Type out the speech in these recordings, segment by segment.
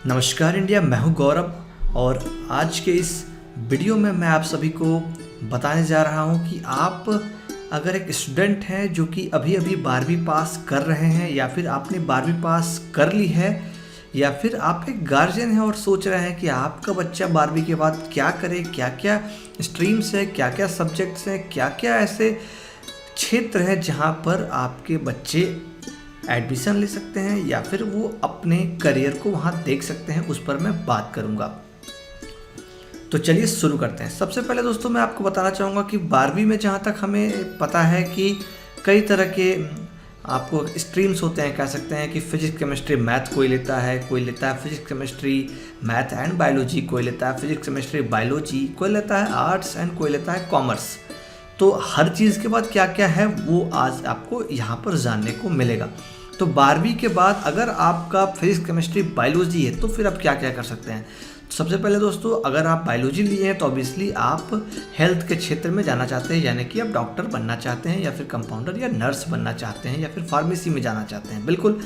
नमस्कार इंडिया, मैं हूं गौरव और आज के इस वीडियो में मैं आप सभी को बताने जा रहा हूं कि आप अगर एक स्टूडेंट हैं जो कि अभी अभी 12वीं पास कर रहे हैं या फिर आपने 12वीं पास कर ली है या फिर आप एक गार्जियन हैं और सोच रहे हैं कि आपका बच्चा 12वीं के बाद क्या करे, क्या क्या स्ट्रीम्स है, क्या क्या सब्जेक्ट्स हैं, क्या क्या ऐसे क्षेत्र हैं जहां पर आपके बच्चे एडमिशन ले सकते हैं या फिर वो अपने करियर को वहाँ देख सकते हैं, उस पर मैं बात करूँगा। तो चलिए शुरू करते हैं। सबसे पहले दोस्तों मैं आपको बताना चाहूँगा कि 12वीं में जहाँ तक हमें पता है कि कई तरह के आपको स्ट्रीम्स होते हैं, कह सकते हैं कि फिजिक्स केमिस्ट्री मैथ कोई लेता है, कोई लेता है physics chemistry math and biology, कोई लेता है फिजिक्स केमिस्ट्री बायोलॉजी, कोई लेता है आर्ट्स एंड कोई लेता है कॉमर्स। तो हर चीज़ के बाद क्या क्या है वो आज आपको यहाँ पर जानने को मिलेगा। तो 12वीं के बाद अगर आपका फिजिक्स केमिस्ट्री बायोलॉजी है तो फिर आप क्या क्या कर सकते हैं। सबसे पहले दोस्तों अगर आप बायोलॉजी लिए हैं तो ऑब्वियसली आप हेल्थ के क्षेत्र में जाना चाहते हैं, यानी कि आप डॉक्टर बनना चाहते हैं या फिर कंपाउंडर या नर्स बनना चाहते हैं या फिर फार्मेसी में जाना चाहते हैं। बिल्कुल,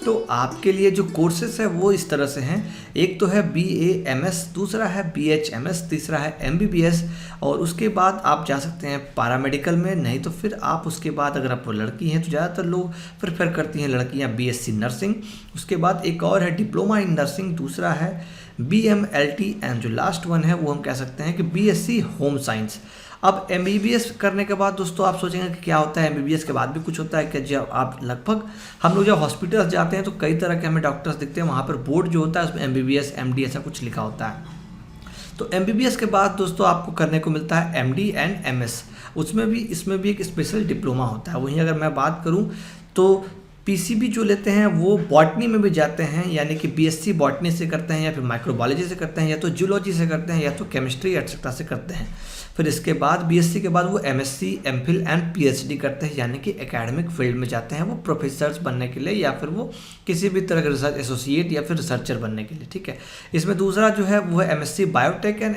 तो आपके लिए जो कोर्सेस है वो इस तरह से हैं। एक तो है BA-MS, दूसरा है BH-MS, तीसरा है MBBS और उसके बाद आप जा सकते हैं पैरामेडिकल में। नहीं तो फिर आप उसके बाद अगर आप लड़की हैं तो ज़्यादातर लोग प्रेफर करती हैं लड़कियां BSc नर्सिंग। उसके बाद एक और है डिप्लोमा इन नर्सिंग, दूसरा है BMLT एंड जो लास्ट वन है वो हम कह सकते हैं कि BSc होम साइंस। अब MBBS करने के बाद दोस्तों आप सोचेंगे कि क्या होता है, MBBS के बाद भी कुछ होता है कि जब आप लगभग हम लोग जब हॉस्पिटल्स जाते हैं तो कई तरह के हमें डॉक्टर्स दिखते हैं, वहाँ पर बोर्ड जो होता है उसमें MBBS MD ऐसा कुछ लिखा होता है। तो MBBS के बाद दोस्तों आपको करने को मिलता है MD एंड MS। इसमें भी एक स्पेशल डिप्लोमा होता है। वहीं अगर मैं बात करूँ तो PCB जो लेते हैं वो बॉटनी में भी जाते हैं, यानी कि BSc बॉटनी से करते हैं या फिर माइक्रोबायोलॉजी से करते हैं या तो जूलॉजी से करते हैं या तो केमिस्ट्री एटसेट्रा से करते हैं। फिर इसके बाद BSc के बाद वो MSc MPhil एंड PhD करते हैं, यानी कि एकेडमिक फील्ड में जाते हैं वो प्रोफेसर्स बनने के लिए या फिर वो किसी भी तरह के रिसर्च एसोसिएट या फिर रिसर्चर बनने के लिए। ठीक है, इसमें दूसरा जो है वो है MSc biotech and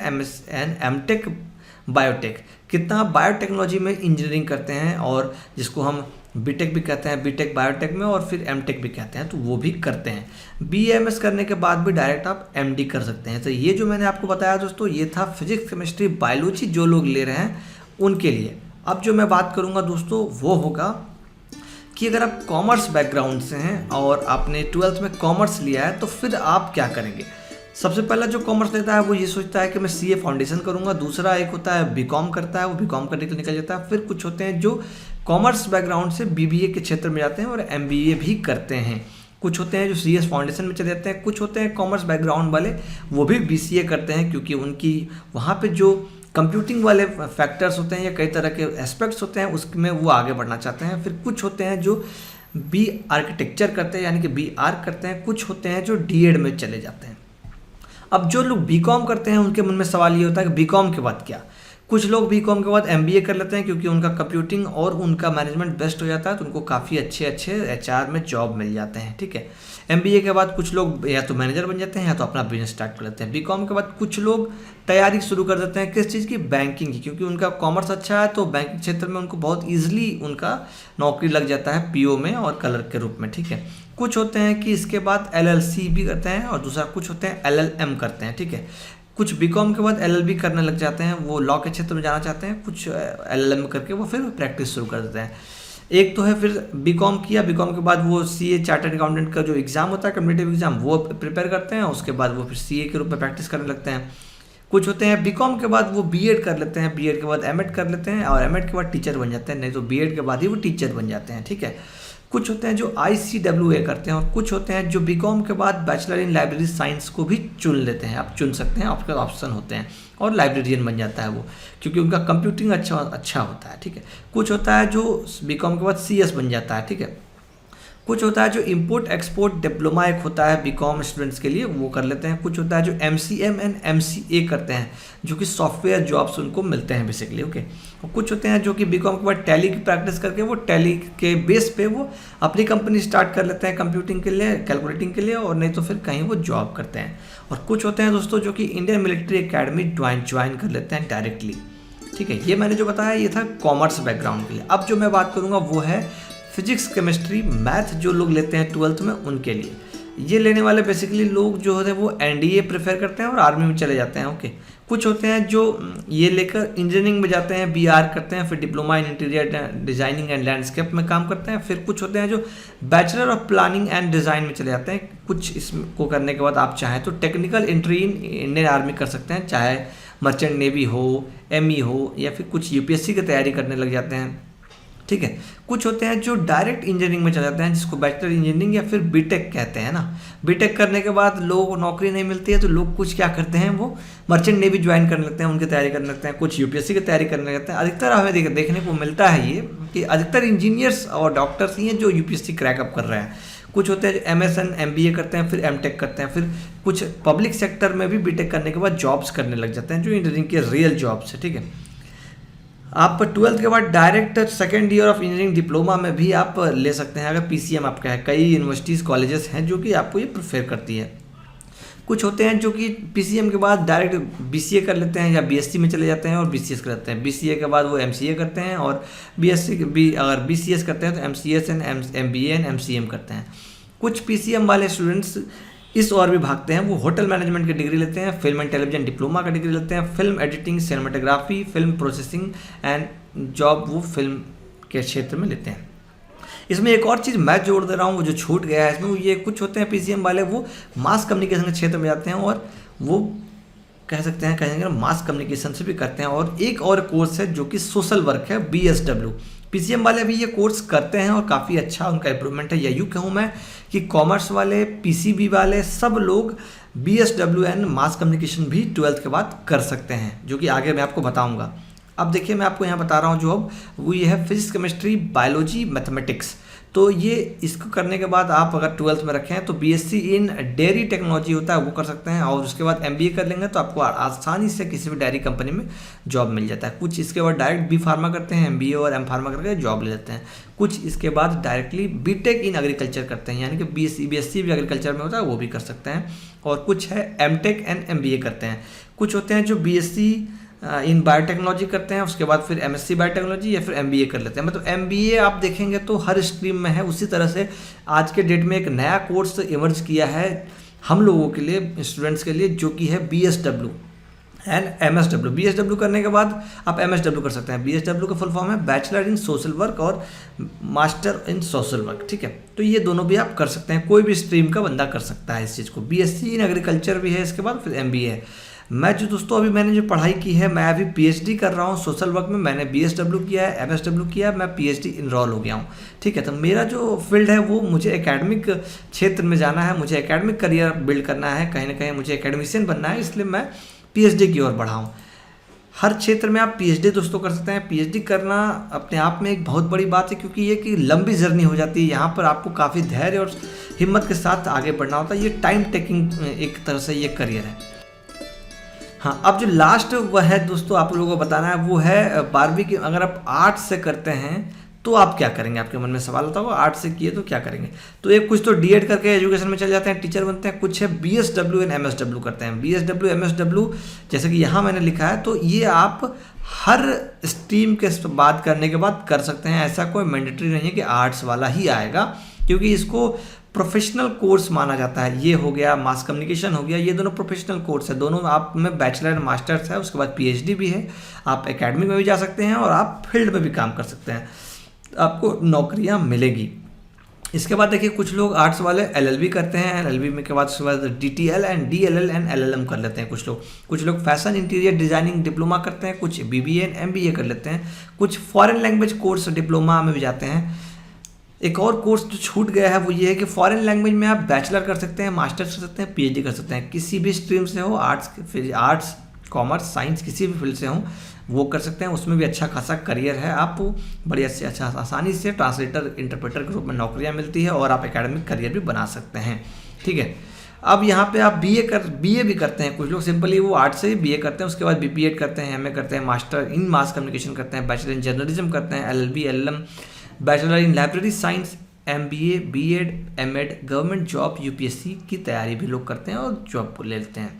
MTech biotech. कितना बायोटेक्नोलॉजी में इंजीनियरिंग करते हैं और जिसको हम बीटेक भी कहते हैं, बीटेक बायोटेक में, और फिर एमटेक भी कहते हैं, तो वो भी करते हैं। BAMS करने के बाद भी डायरेक्ट आप MD कर सकते हैं। तो ये जो मैंने आपको बताया दोस्तों ये था फिजिक्स केमिस्ट्री बायोलॉजी जो लोग ले रहे हैं उनके लिए। अब जो मैं बात करूँगा दोस्तों वो होगा कि अगर आप कॉमर्स बैकग्राउंड से हैं और आपने 12th में कॉमर्स लिया है तो फिर आप क्या करेंगे। सबसे पहला जो कॉमर्स लेता है वो ये सोचता है कि मैं CA फाउंडेशन करूंगा। दूसरा एक होता है BCom करता है, वो BCom करने के लिए निकल जाता है। फिर कुछ होते हैं जो कॉमर्स बैकग्राउंड से BBA के क्षेत्र में जाते हैं और MBA भी करते हैं। कुछ होते हैं जो CS फाउंडेशन में चले जाते हैं। कुछ होते हैं कॉमर्स बैकग्राउंड वाले वो भी BCA करते हैं, क्योंकि उनकी वहाँ पर जो कंप्यूटिंग वाले फैक्टर्स होते हैं या कई तरह के एस्पेक्ट्स होते हैं उसमें वो आगे बढ़ना चाहते हैं। फिर कुछ होते हैं जो B आर्किटेक्चर करते हैं, यानी कि BR करते हैं। कुछ होते हैं जो DED में चले जाते हैं। अब जो लोग BCom करते हैं उनके मन में सवाल ये होता है कि BCom के बाद क्या। कुछ लोग BCom के बाद MBA कर लेते हैं क्योंकि उनका कंप्यूटिंग और उनका मैनेजमेंट बेस्ट हो जाता है, तो उनको काफ़ी अच्छे HR में जॉब मिल जाते हैं। ठीक है, MBA के बाद कुछ लोग या तो मैनेजर बन जाते हैं या तो अपना बिजनेस स्टार्ट कर लेते हैं। BCom के बाद कुछ लोग तैयारी शुरू कर देते हैं किस चीज़ की, बैंकिंग की, क्योंकि उनका कॉमर्स अच्छा है तो बैंकिंग क्षेत्र में उनको बहुत ईजिली उनका नौकरी लग जाता है PO में और क्लर्क के रूप में। ठीक है, कुछ होते हैं कि इसके बाद LLC भी करते हैं और दूसरा कुछ होते हैं LLM करते हैं। ठीक है, कुछ BCom के बाद LLB करने लग जाते हैं, वो लॉ के क्षेत्र में जाना चाहते हैं। कुछ LLM करके वो फिर प्रैक्टिस शुरू कर देते हैं। एक तो है फिर BCom किया, BCom के बाद वो CA चार्टर्ड अकाउंटेंट का जो एग्ज़ाम होता है कम्पिटिटिव एग्जाम वो प्रिपेयर करते हैं। उसके बाद वो फिर CA के रूप में प्रैक्टिस करने लगते हैं। कुछ होते हैं BCom के बाद वो B.Ed कर लेते हैं, B.Ed के बाद M.Ed कर लेते हैं और M.Ed के बाद टीचर बन जाते हैं, नहीं तो B.Ed के बाद ही वो टीचर बन जाते हैं। ठीक है, कुछ होते हैं जो ICWA करते हैं और कुछ होते हैं जो BCom के बाद बैचलर इन लाइब्रेरी साइंस को भी चुन लेते हैं। आप चुन सकते हैं, आपके ऑप्शन होते हैं और लाइब्रेरियन बन जाता है वो, क्योंकि उनका कंप्यूटिंग अच्छा होता है। ठीक है, कुछ होता है जो BCom के बाद CS बन जाता है। ठीक है, कुछ होता है जो इंपोर्ट एक्सपोर्ट डिप्लोमा एक होता है BCom स्टूडेंट्स के लिए, वो कर लेते हैं। कुछ होता है जो MCM एंड MCA करते हैं जो कि सॉफ्टवेयर जॉब्स उनको मिलते हैं बेसिकली। ओके, और कुछ होते हैं जो कि BCom के बाद टैली की प्रैक्टिस करके वो टैली के बेस पे वो अपनी कंपनी स्टार्ट कर लेते हैं कंप्यूटिंग के लिए, कैलकुलेटिंग के लिए, और नहीं तो फिर कहीं वो जॉब करते हैं। और कुछ होते हैं दोस्तों जो कि इंडियन मिलिट्री एकेडमी ज्वाइन कर लेते हैं डायरेक्टली। ठीक है, ये मैंने जो बताया ये था कॉमर्स बैकग्राउंड के लिए। अब जो मैं बात करूँगा वो है फिजिक्स केमिस्ट्री मैथ जो लोग लेते हैं 12th में उनके लिए। ये लेने वाले बेसिकली लोग जो होते हैं वो एनडीए प्रेफर करते हैं और आर्मी में चले जाते हैं। ओके, कुछ होते हैं जो ये लेकर इंजीनियरिंग में जाते हैं, बीआर करते हैं, फिर diploma in interior designing and landscape में काम करते हैं। फिर कुछ होते हैं जो bachelor of planning and design में चले जाते हैं। कुछ इसको करने के बाद आप चाहें तो technical entry in Indian army कर सकते हैं, चाहे मर्चेंट नेवी हो, एमई हो, या फिर कुछ यूपीएससी की तैयारी करने लग जाते हैं। ठीक है, कुछ होते हैं जो डायरेक्ट इंजीनियरिंग में चले जाते हैं, जिसको बैचलर इंजीनियरिंग या फिर बीटेक कहते हैं ना। बीटेक करने के बाद लोगों को नौकरी नहीं मिलती है तो लोग कुछ क्या करते हैं, वो मर्चेंट नेवी ज्वाइन करने लगते हैं, उनकी तैयारी करने लगते हैं, कुछ यूपीएससी की तैयारी करने लगते हैं। अधिकतर हमें देखने को मिलता है ये कि अधिकतर इंजीनियर्स और डॉक्टर्स ही हैं जो यूपीएससी क्रैकअप कर रहे हैं। कुछ होते हैं जो एमएसएन एमबीए करते हैं, फिर एमटेक करते हैं, फिर कुछ पब्लिक सेक्टर में भी बीटेक करने के बाद जॉब्स करने लग जाते हैं जो इंजीनियरिंग के रियल जॉब्स है। ठीक है, आप 12th के बाद direct second year of engineering diploma में भी आप ले सकते हैं अगर पीसीएम आपका है। कई यूनिवर्सिटीज़ कॉलेजेस हैं जो कि आपको ये प्रेफर करती है। कुछ होते हैं जो कि पीसीएम के बाद डायरेक्ट बीसीए कर लेते हैं या बीएससी में चले जाते हैं और बीसीएस कर लेते हैं। बीसीए के बाद वो एमसीए करते हैं और बीएससी अगर बीसीएस करते हैं तो MCS and MBA and MCM करते हैं। कुछ पीसीएम वाले स्टूडेंट्स इस और भी भागते हैं, वो होटल मैनेजमेंट की डिग्री लेते हैं, फिल्म एंड टेलीविजन डिप्लोमा का डिग्री लेते हैं, film editing, cinematography, film processing and job वो फिल्म के क्षेत्र में लेते हैं। इसमें एक और चीज़ मैं जोड़ दे रहा हूँ, वो जो छूट गया है इसमें, ये कुछ होते हैं पीसीएम वाले वो मास कम्युनिकेशन के क्षेत्र में जाते हैं और वो कह सकते हैं कहेंगे मास कम्युनिकेशन से भी करते हैं। और एक और कोर्स है जो कि सोशल वर्क है, बीएसडब्ल्यू। पीसीएम वाले भी ये कोर्स करते हैं और काफ़ी अच्छा उनका इम्प्रूवमेंट है। या यूँ कहूँ मैं कि कॉमर्स वाले, पीसीबी वाले सब लोग बीएसडब्ल्यू एंड मास कम्युनिकेशन भी 12th के बाद कर सकते हैं, जो कि आगे मैं आपको बताऊंगा। अब देखिए मैं आपको यहाँ बता रहा हूँ जो अब वो ये है फिजिक्स, केमिस्ट्री, बायोलॉजी, मैथमेटिक्स। तो ये इसको करने के बाद आप अगर 12th में रखें तो बीएससी इन डेयरी टेक्नोलॉजी होता है वो कर सकते हैं, और उसके बाद एमबीए कर लेंगे तो आपको आसानी से किसी भी डेयरी कंपनी में जॉब मिल जाता है। कुछ इसके बाद डायरेक्ट बी फार्मा करते हैं, एमबीए और एम फार्मा करके जॉब ले लेते हैं। कुछ इसके बाद डायरेक्टली बीटेक इन एग्रीकल्चर करते हैं, यानी कि बीएससी भी एग्रीकल्चर में होता है वो भी कर सकते हैं। और कुछ है एमटेक एंड एमबीए करते हैं। कुछ होते हैं जो बीएससी इन बायोटेक्नोलॉजी करते हैं, उसके बाद फिर एमएससी बायोटेक्नोलॉजी या फिर एमबीए कर लेते हैं। मतलब एमबीए आप देखेंगे तो हर स्ट्रीम में है। उसी तरह से आज के डेट में एक नया कोर्स इमर्ज किया है हम लोगों के लिए, स्टूडेंट्स के लिए, जो कि है बीएसडब्ल्यू एंड एमएसडब्ल्यू। बीएसडब्ल्यू करने के बाद आप एमएसडब्ल्यू कर सकते हैं। बीएसडब्ल्यू का फुल फॉर्म है बैचलर इन सोशल वर्क और मास्टर इन सोशल वर्क। ठीक है, तो ये दोनों भी आप कर सकते हैं, कोई भी स्ट्रीम का बंदा कर सकता है इस चीज़ को। बीएससी इन एग्रीकल्चर भी है, इसके बाद फिर एमबीए है। मैं जो दोस्तों अभी मैंने जो पढ़ाई की है, मैं अभी पीएचडी कर रहा हूँ सोशल वर्क में। मैंने बीएसडब्ल्यू किया है, एमएसडब्ल्यू किया है, मैं पीएचडी इनरोल हो गया हूँ। ठीक है, तो मेरा जो फील्ड है वो मुझे एकेडमिक क्षेत्र में जाना है, मुझे एकेडमिक करियर बिल्ड करना है, कहीं ना कहीं मुझे एकेडमिशियन बनना है, इसलिए मैं पीएचडी की ओर बढ़ा हूँ। हर क्षेत्र में आप पीएचडी दोस्तों कर सकते हैं। पीएचडी करना अपने आप में एक बहुत बड़ी बात है, क्योंकि ये कि लंबी जर्नी हो जाती है। यहाँ पर आपको काफ़ी धैर्य और हिम्मत के साथ आगे बढ़ना होता है। ये टाइम टेकिंग एक तरह से ये करियर है। हाँ, अब जो लास्ट वह है दोस्तों आप लोगों को बताना है, वो है 12वीं की अगर आप आर्ट्स से करते हैं तो आप क्या करेंगे। आपके मन में सवाल आता होगा आर्ट्स से किए तो क्या करेंगे। तो एक कुछ तो डीएड करके एजुकेशन में चले जाते हैं, टीचर बनते हैं। कुछ है बीएसडब्ल्यू एंड एमएसडब्ल्यू करते हैं। बीएसडब्ल्यू एमएसडब्ल्यू जैसे कि यहाँ मैंने लिखा है, तो ये आप हर स्ट्रीम के बात करने के बाद कर सकते हैं। ऐसा कोई मैंडेटरी नहीं है कि आर्ट्स वाला ही आएगा, क्योंकि इसको प्रोफेशनल कोर्स माना जाता है। ये हो गया, मास कम्युनिकेशन हो गया, ये दोनों प्रोफेशनल कोर्स है। दोनों आप में बैचलर एंड मास्टर्स है, उसके बाद पीएचडी भी है। आप एकेडमिक में भी जा सकते हैं और आप फील्ड में भी काम कर सकते हैं, आपको नौकरियां मिलेगी। इसके बाद देखिए कुछ लोग आर्ट्स वाले एलएलबी करते हैं। एलएलबी में के बाद उसके बाद DTL and DLL and LLM कर लेते हैं कुछ लोग फैशन इंटीरियर डिजाइनिंग डिप्लोमा करते हैं। कुछ बीबीए एंड एमबीए कर लेते हैं। कुछ फॉरेन लैंग्वेज कोर्स डिप्लोमा में भी जाते हैं। एक और कोर्स जो छूट गया है वो ये है कि फॉरेन लैंग्वेज में आप बैचलर कर सकते हैं, मास्टर्स कर सकते हैं, पीएचडी कर सकते हैं। किसी भी स्ट्रीम से हो, आर्ट्स, कॉमर्स, साइंस, किसी भी फील्ड से हो वो कर सकते हैं। उसमें भी अच्छा खासा करियर है, आप बड़ी अच्छा आसानी से ट्रांसलेटर, इंटरप्रेटर के रूप में नौकरियां मिलती है और आप एकेडमिक करियर भी बना सकते हैं। ठीक है, अब यहाँ पे आप बीए भी करते हैं। कुछ लोग सिंपली वो आर्ट्स से ही बीए करते हैं, उसके बाद बीपीएड करते हैं, एमए करते हैं, मास्टर इन मास कम्युनिकेशन करते हैं, बैचलर इन जर्नलिज्म करते हैं, LLB, LLM, bachelor in library science, MBA, BEd, MEd, government job, UPSC की तैयारी भी लोग करते हैं और जॉब को ले लेते हैं।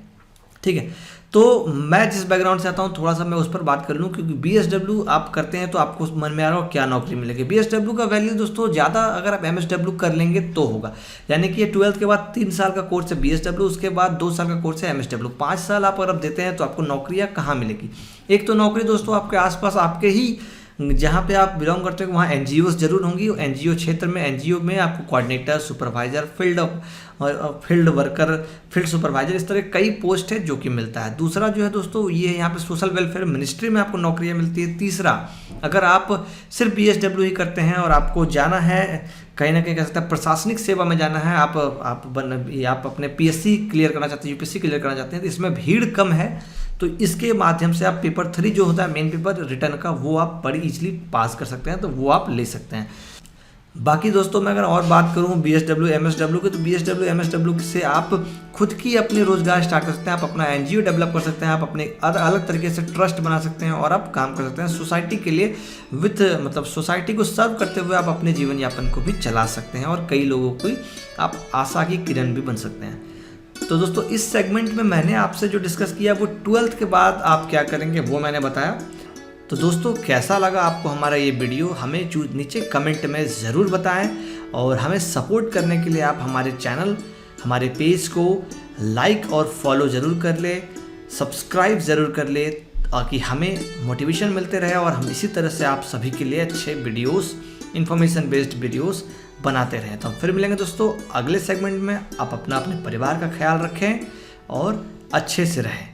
ठीक है। तो मैं जिस बैकग्राउंड से आता हूँ थोड़ा सा मैं उस पर बात कर लूँ, क्योंकि BSW आप करते हैं तो आपको मन में आ रहा हो क्या नौकरी मिलेगी। BSW का वैल्यू दोस्तों ज़्यादा अगर आप MSW कर लेंगे तो होगा, यानी कि ये 12th के बाद 3 साल का कोर्स है BSW, उसके बाद 2 साल का कोर्स है MSW। 5 साल आप अगर देते हैं तो आपको नौकरियाँ कहाँ मिलेगी। एक तो नौकरी दोस्तों आपके आसपास आपके ही जहाँ पे आप बिलोंग करते हो वहाँ NGOs जरूर होंगी। NGO क्षेत्र में NGO में आपको coordinator, supervisor, field worker, field supervisor, इस तरह कई पोस्ट है जो कि मिलता है। दूसरा जो है दोस्तों ये यहाँ पे सोशल वेलफेयर मिनिस्ट्री में आपको नौकरियाँ मिलती है। तीसरा, अगर आप सिर्फ BSW ही करते हैं और आपको जाना है कहीं ना कहीं कह सकते हैं प्रशासनिक सेवा में जाना है, आप अपने PSC क्लियर करना चाहते हैं, UPSC क्लियर करना चाहते हैं, तो इसमें भीड़ कम है, तो इसके माध्यम से आप पेपर 3 जो होता है मेन पेपर रिटर्न का, वो आप बड़ी इजीली पास कर सकते हैं, तो वो आप ले सकते हैं। बाकी दोस्तों मैं अगर और बात करूं BSW MSW की, तो BSW MSW से आप खुद की अपनी रोजगार स्टार्ट कर सकते हैं, आप अपना NGO डेवलप कर सकते हैं, आप अपने अलग तरीके से ट्रस्ट बना सकते हैं और आप काम कर सकते हैं सोसाइटी के लिए, मतलब सोसाइटी को सर्व करते हुए आप अपने जीवन यापन को भी चला सकते हैं और कई लोगों की आप आशा की किरण भी बन सकते हैं। तो दोस्तों इस सेगमेंट में मैंने आपसे जो डिस्कस किया वो 12th के बाद आप क्या करेंगे वो मैंने बताया। तो दोस्तों कैसा लगा आपको हमारा ये वीडियो, हमें नीचे कमेंट में ज़रूर बताएं और हमें सपोर्ट करने के लिए आप हमारे चैनल, हमारे पेज को लाइक और फॉलो ज़रूर कर ले, सब्सक्राइब ज़रूर कर ले, ताकि हमें मोटिवेशन मिलते रहे और हम इसी तरह से आप सभी के लिए अच्छे वीडियोस, इंफॉर्मेशन बेस्ड वीडियोस बनाते रहें। तो हम फिर मिलेंगे दोस्तों अगले सेगमेंट में। आप अपने परिवार का ख्याल रखें और अच्छे से रहें।